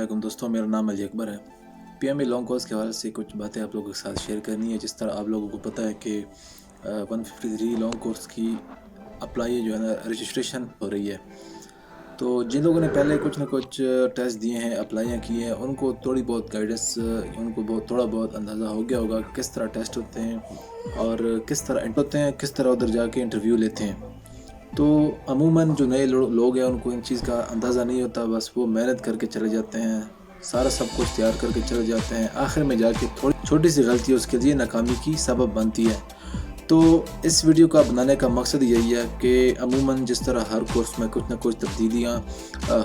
वालेकुम दोस्तों, मेरा नाम अली अकबर है। पीएमए लॉन्ग कोर्स के हवाले से कुछ बातें आप लोगों के साथ शेयर करनी है। जिस तरह आप लोगों को पता है कि 153 लॉन्ग कोर्स की अप्लाई जो है ना रजिस्ट्रेशन हो रही है। तो जिन लोगों ने पहले कुछ ना कुछ टेस्ट दिए हैं, अप्लाइयाँ की हैं, उनको थोड़ी बहुत गाइडेंस, उनको थोड़ा बहुत अंदाज़ा हो गया होगा किस तरह टेस्ट होते हैं और किस तरह होते हैं, किस तरह उधर जाके इंटरव्यू लेते हैं। तो अमूमन जो नए लोग हैं उनको इन चीज़ का अंदाज़ा नहीं होता, बस वो मेहनत करके चले जाते हैं, सारा सब कुछ तैयार करके चले जाते हैं, आखिर में जाके थोड़ी छोटी सी गलती उसके लिए नाकामी की सबब बनती है। तो इस वीडियो का बनाने का मकसद यही है कि अमूमन जिस तरह हर कोर्स में कुछ ना कुछ तब्दीलियाँ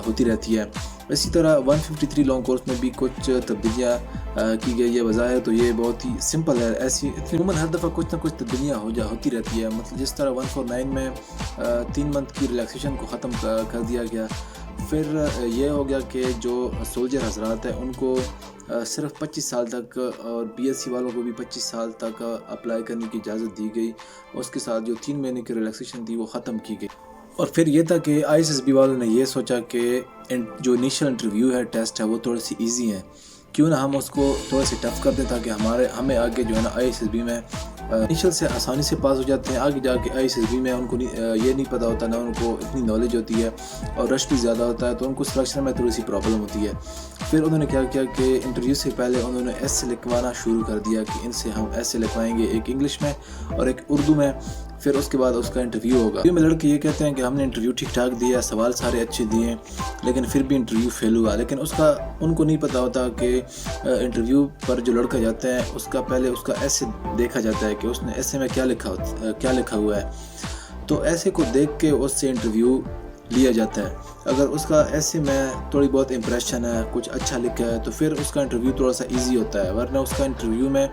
होती रहती है, इसी तरह 153 लॉन्ग कोर्स में भी कुछ तब्दीलियाँ की गई है। बज़ाहिर तो ये बहुत ही सिंपल है, ऐसी अमूमन हर दफ़ा कुछ ना कुछ तब्दीलियाँ होती रहती है। मतलब जिस तरह 149 में 3 मंथ की रिलैक्सेशन को ख़त्म कर दिया गया। फिर ये हो गया कि जो सोल्जर हजरात हैं उनको सिर्फ 25 साल तक और बीएससी वालों को भी 25 साल तक अप्लाई करने की इजाज़त दी गई। उसके साथ जो 3 महीने की रिलैक्सेशन थी वो ख़त्म की गई। और फिर ये था कि आईएसएसबी वालों ने ये सोचा कि जो इनिशियल इंटरव्यू है, टेस्ट है, वो थोड़ी सी ईजी है, क्यों ना हम उसको थोड़ा सी टफ कर दें ताकि हमें आगे जो है ना आईएसएसबी में इनिशियल से आसानी से पास हो जाते हैं। आगे जाके आईएसएसबी में उनको ये नहीं पता होता, ना उनको इतनी नॉलेज होती है और रश भी ज़्यादा होता है, तो उनको सिलेक्शन में थोड़ी सी प्रॉब्लम होती है। फिर उन्होंने क्या किया कि इंटरव्यू से पहले उन्होंने ऐसे लिखवाना शुरू कर दिया कि इनसे हम ऐसे लिखवाएंगे, एक इंग्लिश में और एक उर्दू में। फिर उसके बाद उसका इंटरव्यू होगा। में लड़के ये कहते हैं कि हमने इंटरव्यू ठीक ठाक दिया, सवाल सारे अच्छे दिए, लेकिन फिर भी इंटरव्यू फेल हुआ। लेकिन उसका उनको नहीं पता होता कि इंटरव्यू पर जो लड़का जाता है उसका पहले उसका ऐसे देखा जाता है कि उसने ऐसे में क्या लिखा हुआ है। तो ऐसे को देख के उससे इंटरव्यू लिया जाता है। अगर उसका ऐसे में थोड़ी बहुत इम्प्रेशन है, कुछ अच्छा लिखा है, तो फिर उसका इंटरव्यू थोड़ा सा इजी होता है। वरना उसका इंटरव्यू में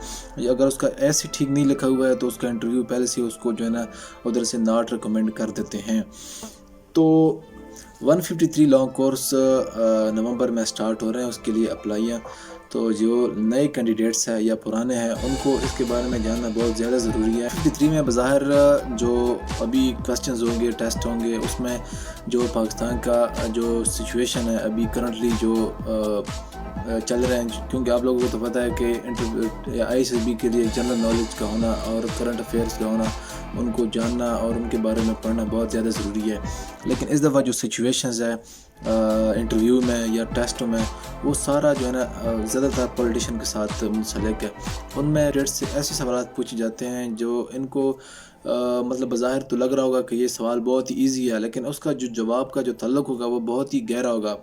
अगर उसका ऐसे ठीक नहीं लिखा हुआ है तो उसका इंटरव्यू पहले से उसको जो है ना उधर से नॉट रिकमेंड कर देते हैं। तो 153 लॉन्ग कोर्स नवंबर में स्टार्ट हो रहे हैं, उसके लिए अप्लाइयाँ। तो जो नए कैंडिडेट्स हैं या पुराने हैं उनको इसके बारे में जानना बहुत ज़्यादा ज़रूरी है। 53 में बज़ाहिर जो अभी क्वेश्चंस होंगे, टेस्ट होंगे, उसमें जो पाकिस्तान का जो सिचुएशन है अभी करंटली जो चल रहे हैं, क्योंकि आप लोगों को तो पता है कि आईएसएसबी के लिए जनरल नॉलेज का होना और करंट अफेयर्स का होना, उनको जानना और उनके बारे में पढ़ना बहुत ज़्यादा ज़रूरी है। लेकिन इस दफ़ा जो सिचुएशंस है इंटरव्यू में या टेस्टों में, वो सारा जो है ना ज़्यादातर पॉलिटिशियन के साथ मुंसलिक है। उनमें रेट से ऐसे सवाल पूछे जाते हैं जो इनको मतलब बज़ाहिर तो लग रहा होगा कि ये सवाल बहुत ही ईजी है, लेकिन उसका जो जवाब का जो तल्लुक़ होगा वो बहुत ही गहरा होगा।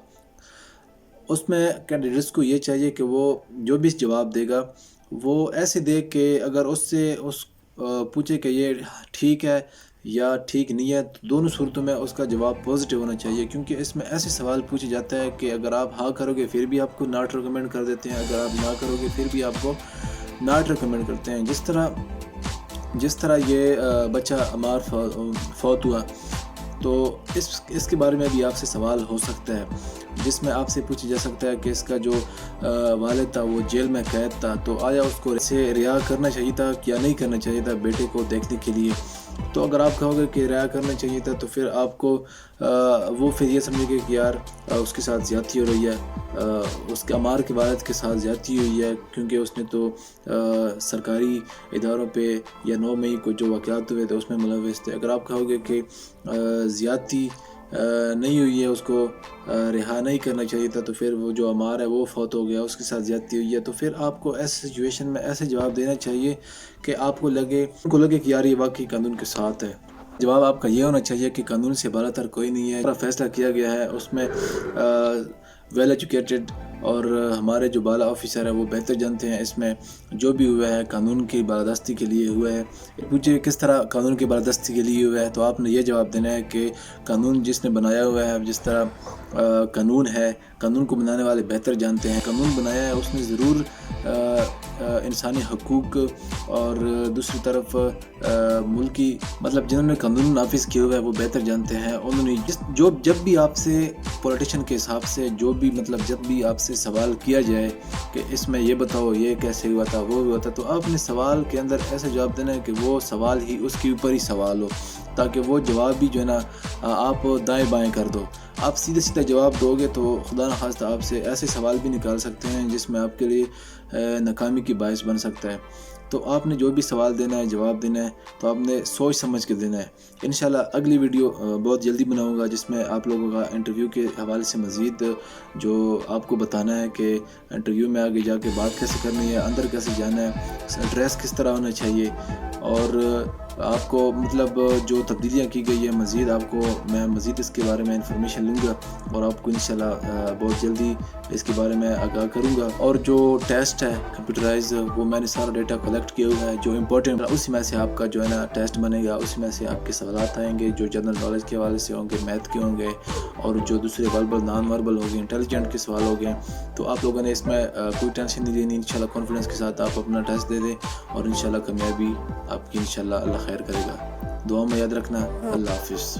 उसमें कैंडिडेट्स को ये चाहिए कि वो जो भी जवाब देगा वो ऐसे दे कि अगर उससे पूछे कि ये ठीक है या ठीक नहीं है, तो दोनों सूरतों में उसका जवाब पॉजिटिव होना चाहिए। क्योंकि इसमें ऐसे सवाल पूछे जाता है कि अगर आप हाँ करोगे फिर भी आपको नॉट रिकमेंड कर देते हैं, अगर आप ना करोगे फिर भी आपको नॉट रिकमेंड करते हैं। जिस तरह ये बच्चा अमार फौत हुआ, तो इसके बारे में भी आपसे सवाल हो सकता है, जिसमें आपसे पूछा जा सकता है कि इसका जो वालिद था वो जेल में कैद था, तो आया उसको ऐसे रिहा करना चाहिए था या नहीं करना चाहिए था बेटे को देखने के लिए। तो अगर आप कहोगे कि रिहा करना चाहिए था, तो फिर आपको वो फिर ये समझेंगे कि यार उसके साथ ज़्यादती हो रही है, उसके अमार के वालिद के साथ ज़्यादती हुई है, क्योंकि उसने तो सरकारी इदारों पे या 9 मई को जो वाक़यात हुए थे उसमें मुलव्वस थे। अगर आप कहोगे कि ज़्यादती नहीं हुई है, उसको रिहा नहीं करना चाहिए था, तो फिर वो जो अमार है वो फौत हो गया, उसके साथ ज़्यादती हुई है, तो फिर आपको ऐसे सिचुएशन में ऐसे जवाब देना चाहिए कि आपको लगे कि यार ये वाकई कानून के साथ है। जवाब आपका ये होना चाहिए कि कानून से बालातर कोई नहीं है, फैसला किया गया है उसमें वेल एजुकेटेड और हमारे जो बाला ऑफिसर है वो बेहतर जानते हैं इसमें जो भी हुआ है कानून की बालादस्ती के लिए हुआ है। पूछे किस तरह कानून की बालादस्ती के लिए हुआ है, तो आपने ये जवाब देना है कि कानून जिसने बनाया हुआ है, जिस तरह कानून है, कानून को बनाने वाले बेहतर जानते हैं। कानून बनाया है उसने ज़रूर इंसानी हकूक़ और दूसरी तरफ मुल्की मतलब जिन्होंने कानून नाफिज किया हुआ है वो बेहतर जानते हैं। उन्होंने जब भी आपसे पॉलिटिशियन के हिसाब से जब भी आपसे सवाल किया जाए कि इसमें ये बताओ ये कैसे हुआ था, वो हुआ था, तो आपने सवाल के अंदर ऐसा जवाब देना है कि वो सवाल ही उसके ऊपर ही सवाल हो, ताकि वो जवाब भी जो है ना आप दाएं बाएं कर दो। آپ سیدھے سیدھا جواب دو گے تو خدا نخواستہ آپ سے ایسے سوال بھی نکال سکتے ہیں جس میں آپ کے لیے ناکامی کی باعث بن سکتا ہے. تو آپ نے جو بھی سوال دینا ہے، جواب دینا ہے، تو آپ نے سوچ سمجھ کے دینا ہے. انشاءاللہ اگلی ویڈیو بہت جلدی بناؤں گا جس میں آپ لوگوں کا انٹرویو کے حوالے سے مزید جو آپ کو بتانا ہے کہ انٹرویو میں آگے جا کے بات کیسے کرنی ہے، اندر کیسے جانا ہے، ڈریس کس طرح ہونا چاہیے، اور آپ کو مطلب جو تبدیلیاں کی گئی ہے مزید آپ کو میں مزید اس کے بارے میں انفارمیشن لوں گا اور آپ کو انشاءاللہ بہت جلدی اس کے بارے میں آگاہ کروں گا. اور جو ٹیسٹ ہے کمپیوٹرائز وہ میں نے سارا ڈیٹا کلیکٹ کیا ہوا ہے جو امپورٹنٹ ہے، اسی میں سے آپ کا جو ہے نا ٹیسٹ بنے گا. اسی میں سے آپ کے سوالات آئیں گے جو جنرل نالج کے حوالے سے ہوں گے، میتھ کے ہوں گے، اور جو دوسرے وربل نان وربل ہوں گے، انٹیلیجنٹ کے سوال ہوں گے. تو آپ لوگوں نے اس میں کوئی ٹینشن نہیں لینی. انشاءاللہ کانفیڈنس کے ساتھ آپ اپنا ٹیسٹ دے دیں اور انشاءاللہ کامیابی آپ کی انشاءاللہ اللہ خیر کرے گا. دعا میں یاد رکھنا. اللہ حافظ.